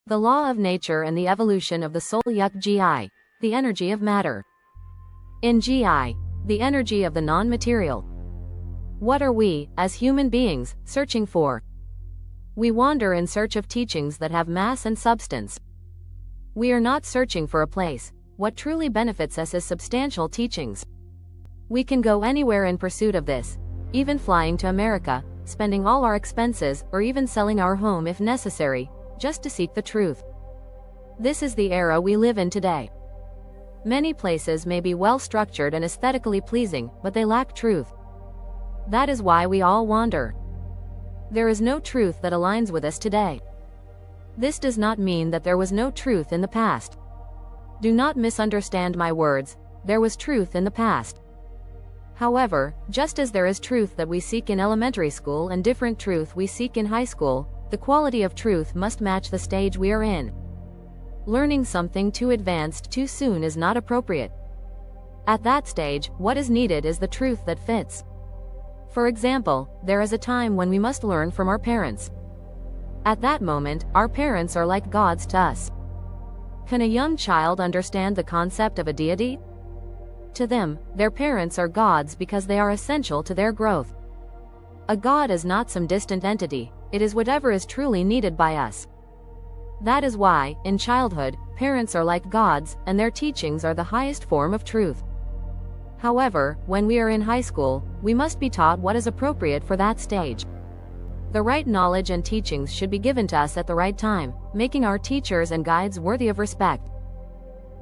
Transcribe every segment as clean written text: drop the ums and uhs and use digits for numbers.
The law of nature and the evolution of the soul. GI, the energy of matter. In GI, the energy of the non-material. What are we, as human beings, searching for? We wander in search of teachings that have mass and substance. We are not searching for a place. What truly benefits us is substantial teachings. We can go anywhere in pursuit of this, even flying to America, spending all our expenses, or even selling our home if necessary, just to seek the truth. This is the era we live in today. Many places may be well structured and aesthetically pleasing, but they lack truth. That is why we all wander. There is no truth that aligns with us today. This does not mean that there was no truth in the past. Do not misunderstand my words, there was truth in the past. However, just as there is truth that we seek in elementary school and different truth we seek in high school, the quality of truth must match the stage we are in. Learning something too advanced too soon is not appropriate. At that stage, what is needed is the truth that fits. For example, there is a time when we must learn from our parents. At that moment, our parents are like gods to us. Can a young child understand the concept of a deity? To them, their parents are gods because they are essential to their growth. A god is not some distant entity, it is whatever is truly needed by us. That is why, in childhood, parents are like gods, and their teachings are the highest form of truth. However, when we are in high school, we must be taught what is appropriate for that stage. The right knowledge and teachings should be given to us at the right time, making our teachers and guides worthy of respect.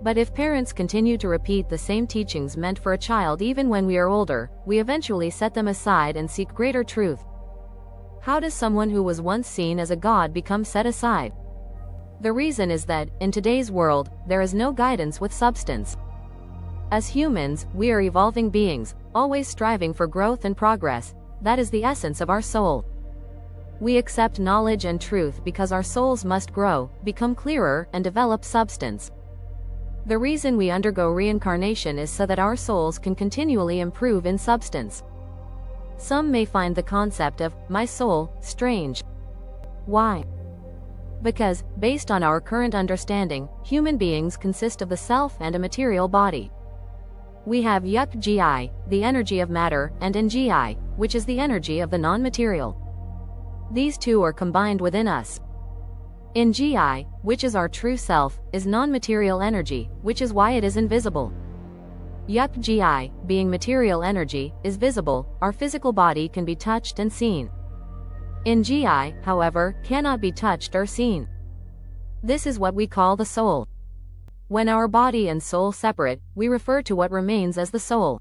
But if parents continue to repeat the same teachings meant for a child even when we are older, we eventually set them aside and seek greater truth. How does someone who was once seen as a god become set aside? The reason is that, in today's world, there is no guidance with substance. As humans, we are evolving beings, always striving for growth and progress. That is the essence of our soul. We accept knowledge and truth because our souls must grow, become clearer, and develop substance. The reason we undergo reincarnation is so that our souls can continually improve in substance. Some may find the concept of my soul strange. Why? Because, based on our current understanding, human beings consist of the self and a material body. We have GI, the energy of matter, and NGI, which is the energy of the non-material. These two are combined within us. NGI, which is our true self, is non-material energy, which is why it is invisible. GI, being material energy, is visible, our physical body can be touched and seen. NGI, however, cannot be touched or seen. This is what we call the soul. When our body and soul separate, we refer to what remains as the soul.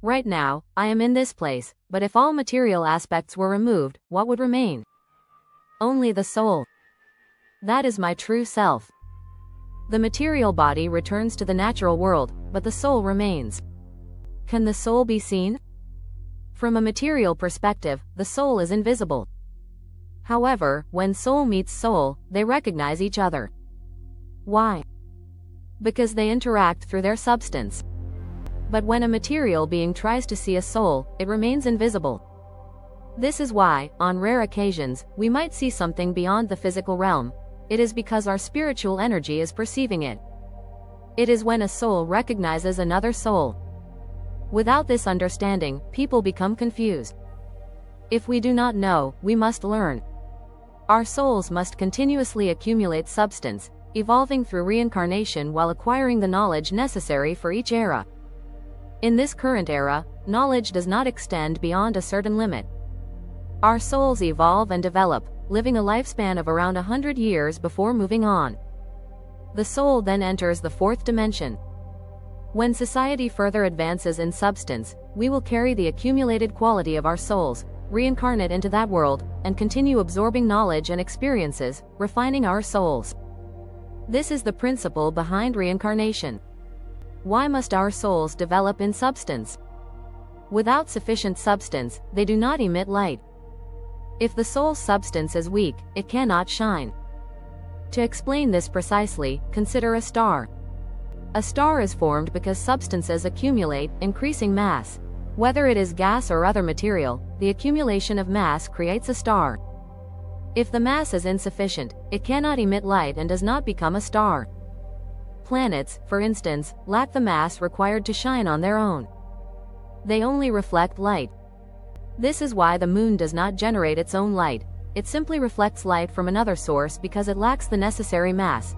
Right now, I am in this place, but if all material aspects were removed, what would remain? Only the soul. That is my true self. The material body returns to the natural world, but the soul remains. Can the soul be seen? From a material perspective, the soul is invisible. However, when soul meets soul, they recognize each other. Why? Because they interact through their substance. But when a material being tries to see a soul, it remains invisible. This is why, on rare occasions, we might see something beyond the physical realm. It is because our spiritual energy is perceiving it. It is when a soul recognizes another soul. Without this understanding, people become confused. If we do not know, we must learn. Our souls must continuously accumulate substance, evolving through reincarnation while acquiring the knowledge necessary for each era. In this current era, knowledge does not extend beyond a certain limit. Our souls evolve and develop, living a lifespan of around 100 years before moving on. The soul then enters the fourth dimension. When society further advances in substance, we will carry the accumulated quality of our souls, reincarnate into that world, and continue absorbing knowledge and experiences, refining our souls. This is the principle behind reincarnation. Why must our souls develop in substance? Without sufficient substance, they do not emit light. If the soul's substance is weak, it cannot shine. To explain this precisely, consider a star. A star is formed because substances accumulate, increasing mass. Whether it is gas or other material, the accumulation of mass creates a star. If the mass is insufficient, it cannot emit light and does not become a star. Planets, for instance, lack the mass required to shine on their own. They only reflect light. This is why the moon does not generate its own light. It simply reflects light from another source because it lacks the necessary mass.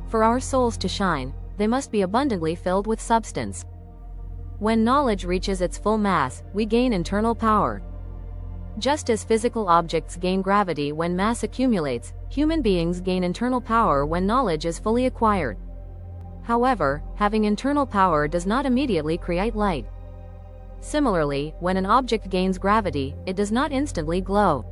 For our souls to shine, they must be abundantly filled with substance. When knowledge reaches its full mass, we gain internal power. Just as physical objects gain gravity when mass accumulates, human beings gain internal power when knowledge is fully acquired. However, having internal power does not immediately create light. Similarly, when an object gains gravity, it does not instantly glow.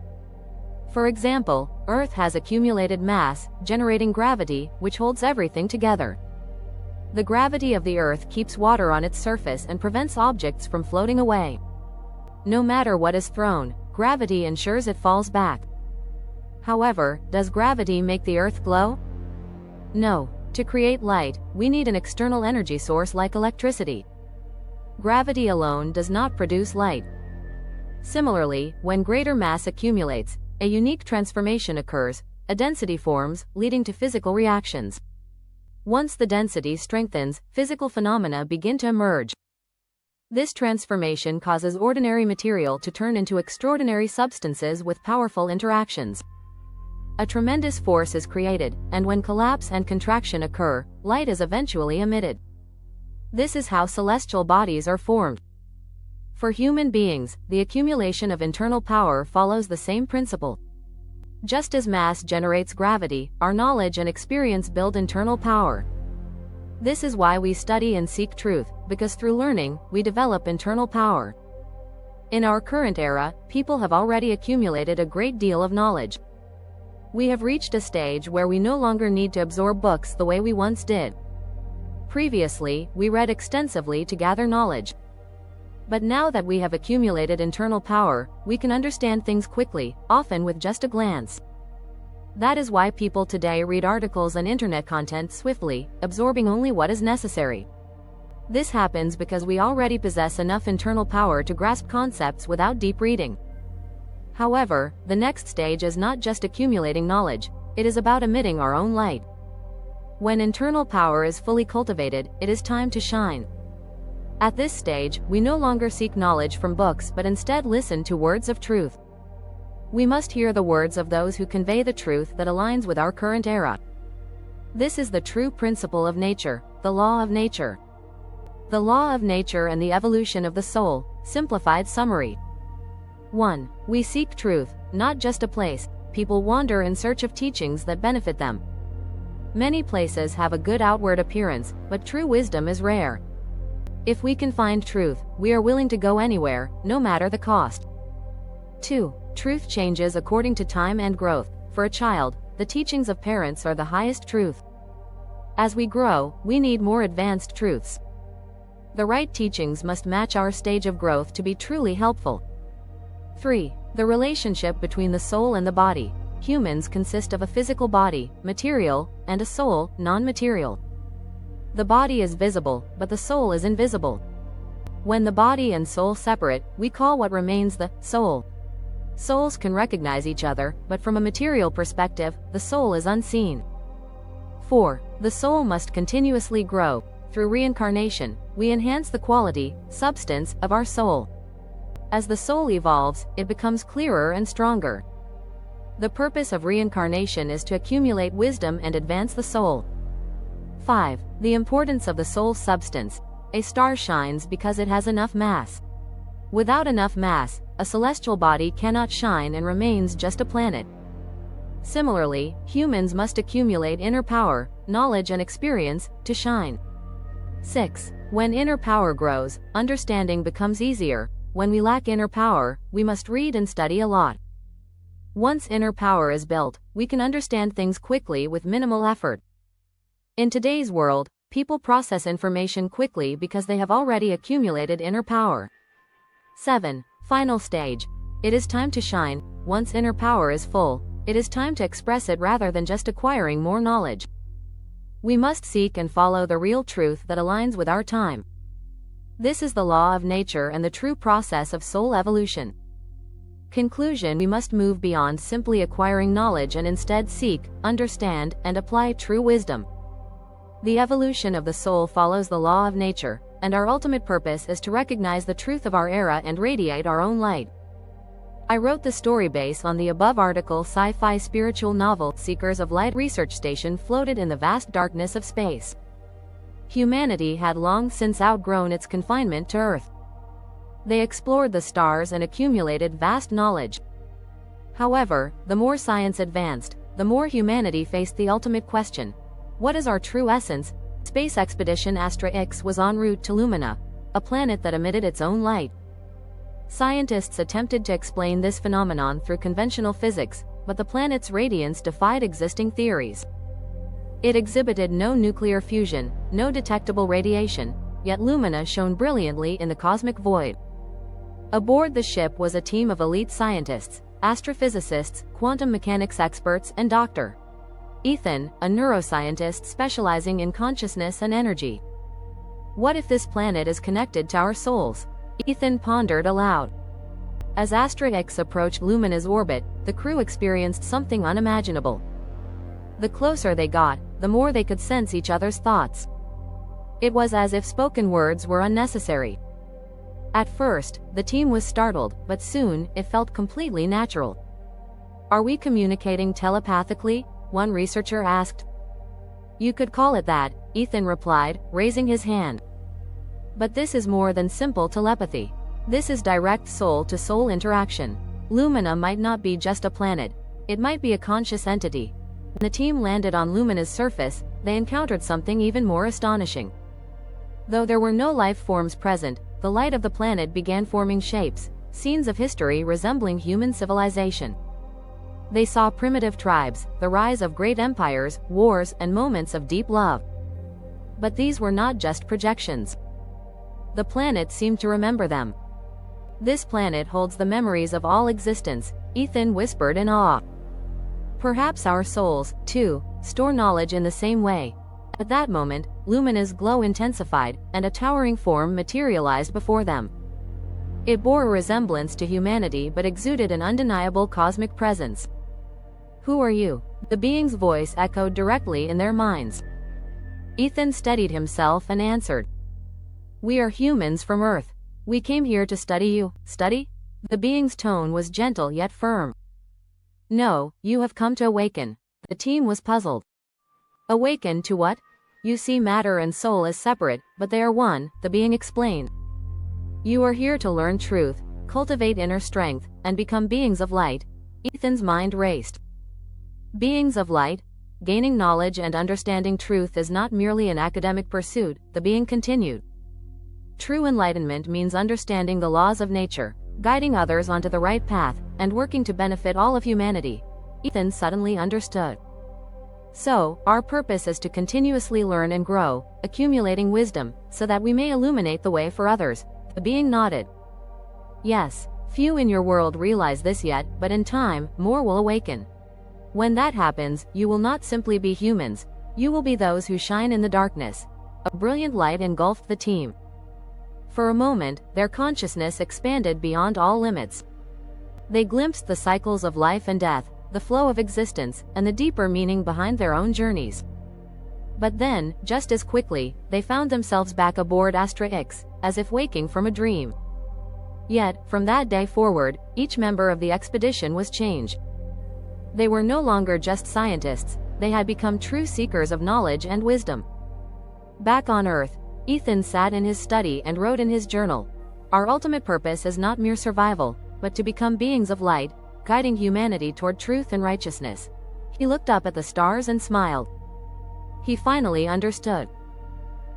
For example, Earth has accumulated mass, generating gravity, which holds everything together. The gravity of the Earth keeps water on its surface and prevents objects from floating away. No matter what is thrown, gravity ensures it falls back. However, does gravity make the Earth glow? No. To create light, we need an external energy source like electricity. Gravity alone does not produce light. Similarly, when greater mass accumulates, a unique transformation occurs, a density forms, leading to physical reactions. Once the density strengthens, physical phenomena begin to emerge. This transformation causes ordinary material to turn into extraordinary substances with powerful interactions. A tremendous force is created, and when collapse and contraction occur, light is eventually emitted. This is how celestial bodies are formed. For human beings, the accumulation of internal power follows the same principle. Just as mass generates gravity, our knowledge and experience build internal power. This is why we study and seek truth, because through learning, we develop internal power. In our current era, people have already accumulated a great deal of knowledge. We have reached a stage where we no longer need to absorb books the way we once did. Previously, we read extensively to gather knowledge. But now that we have accumulated internal power, we can understand things quickly, often with just a glance. That is why people today read articles and internet content swiftly, absorbing only what is necessary. This happens because we already possess enough internal power to grasp concepts without deep reading. However, the next stage is not just accumulating knowledge, it is about emitting our own light. When internal power is fully cultivated, it is time to shine. At this stage, we no longer seek knowledge from books but instead listen to words of truth. We must hear the words of those who convey the truth that aligns with our current era. This is the true principle of nature, the law of nature. The law of nature and the evolution of the soul, simplified summary. 1. We seek truth, not just a place. People wander in search of teachings that benefit them. Many places have a good outward appearance, but true wisdom is rare. If we can find truth, we are willing to go anywhere, no matter the cost. 2. Truth changes according to time and growth. For a child, the teachings of parents are the highest truth. As we grow, we need more advanced truths. The right teachings must match our stage of growth to be truly helpful. 3. The relationship between the soul and the body. Humans consist of a physical body, material, and a soul, non-material. The body is visible, but the soul is invisible. When the body and soul separate, we call what remains the soul. Souls can recognize each other, but from a material perspective, the soul is unseen. 4. The soul must continuously grow. Through reincarnation, we enhance the quality, substance, of our soul. As the soul evolves, it becomes clearer and stronger. The purpose of reincarnation is to accumulate wisdom and advance the soul. 5. The importance of the soul's substance. A star shines because it has enough mass. Without enough mass, a celestial body cannot shine and remains just a planet. Similarly, humans must accumulate inner power, knowledge and experience, to shine. 6. When inner power grows, understanding becomes easier. When we lack inner power, we must read and study a lot. Once inner power is built, we can understand things quickly with minimal effort. In today's world, people process information quickly because they have already accumulated inner power. 7. Final stage. It is time to shine. Once inner power is full, it is time to express it rather than just acquiring more knowledge. We must seek and follow the real truth that aligns with our time. This is the law of nature and the true process of soul evolution. Conclusion: we must move beyond simply acquiring knowledge and instead seek, understand, and apply true wisdom. The evolution of the soul follows the law of nature, and our ultimate purpose is to recognize the truth of our era and radiate our own light. I wrote the story based on the above article. Sci-fi spiritual novel Seekers of Light. Research station floated in the vast darkness of space. Humanity had long since outgrown its confinement to Earth. They explored the stars and accumulated vast knowledge. However, the more science advanced, the more humanity faced the ultimate question: what is our true essence? Space expedition Astra X was en route to Lumina, a planet that emitted its own light. Scientists attempted to explain this phenomenon through conventional physics, but the planet's radiance defied existing theories. It exhibited no nuclear fusion, no detectable radiation, yet Lumina shone brilliantly in the cosmic void. Aboard the ship was a team of elite scientists, astrophysicists, quantum mechanics experts, and Dr. Ethan, a neuroscientist specializing in consciousness and energy. What if this planet is connected to our souls? Ethan pondered aloud. As Astra X approached Lumina's orbit, the crew experienced something unimaginable. The closer they got, the more they could sense each other's thoughts. It was as if spoken words were unnecessary. At first, the team was startled, but soon, it felt completely natural. "Are we communicating telepathically?" one researcher asked. "You could call it that," Ethan replied, raising his hand. "But this is more than simple telepathy. This is direct soul-to-soul interaction. Lumina might not be just a planet. It might be a conscious entity." When the team landed on Lumina's surface, they encountered something even more astonishing. Though there were no life forms present, the light of the planet began forming shapes, scenes of history resembling human civilization. They saw primitive tribes, the rise of great empires, wars, and moments of deep love. But these were not just projections. The planet seemed to remember them. "This planet holds the memories of all existence," Ethan whispered in awe. "Perhaps our souls, too, store knowledge in the same way." At that moment, Lumina's glow intensified, and a towering form materialized before them. It bore a resemblance to humanity but exuded an undeniable cosmic presence. "Who are you?" The being's voice echoed directly in their minds. Ethan steadied himself and answered, "We are humans from Earth. We came here to study you." "Study?" The being's tone was gentle yet firm. "No, you have come to awaken." The team was puzzled. "Awaken to what?" "You see matter and soul as separate, but they are one," the being explained. "You are here to learn truth, cultivate inner strength, and become beings of light." Ethan's mind raced. Beings of light? Gaining knowledge and understanding truth is not merely an academic pursuit, the being continued. True enlightenment means understanding the laws of nature, guiding others onto the right path, and working to benefit all of humanity. Ethan suddenly understood. "So, our purpose is to continuously learn and grow, accumulating wisdom, so that we may illuminate the way for others." The being nodded. "Yes, few in your world realize this yet, but in time, more will awaken. When that happens, you will not simply be humans, you will be those who shine in the darkness." A brilliant light engulfed the team. For a moment, their consciousness expanded beyond all limits. They glimpsed the cycles of life and death, the flow of existence, and the deeper meaning behind their own journeys. But then, just as quickly, they found themselves back aboard Astra X, as if waking from a dream. Yet, from that day forward, each member of the expedition was changed. They were no longer just scientists, they had become true seekers of knowledge and wisdom. Back on Earth, Ethan sat in his study and wrote in his journal, "Our ultimate purpose is not mere survival, but to become beings of light, guiding humanity toward truth and righteousness." He looked up at the stars and smiled. He finally understood.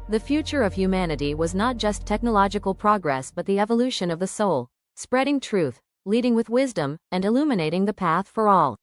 The future of humanity was not just technological progress but the evolution of the soul, spreading truth, leading with wisdom, and illuminating the path for all.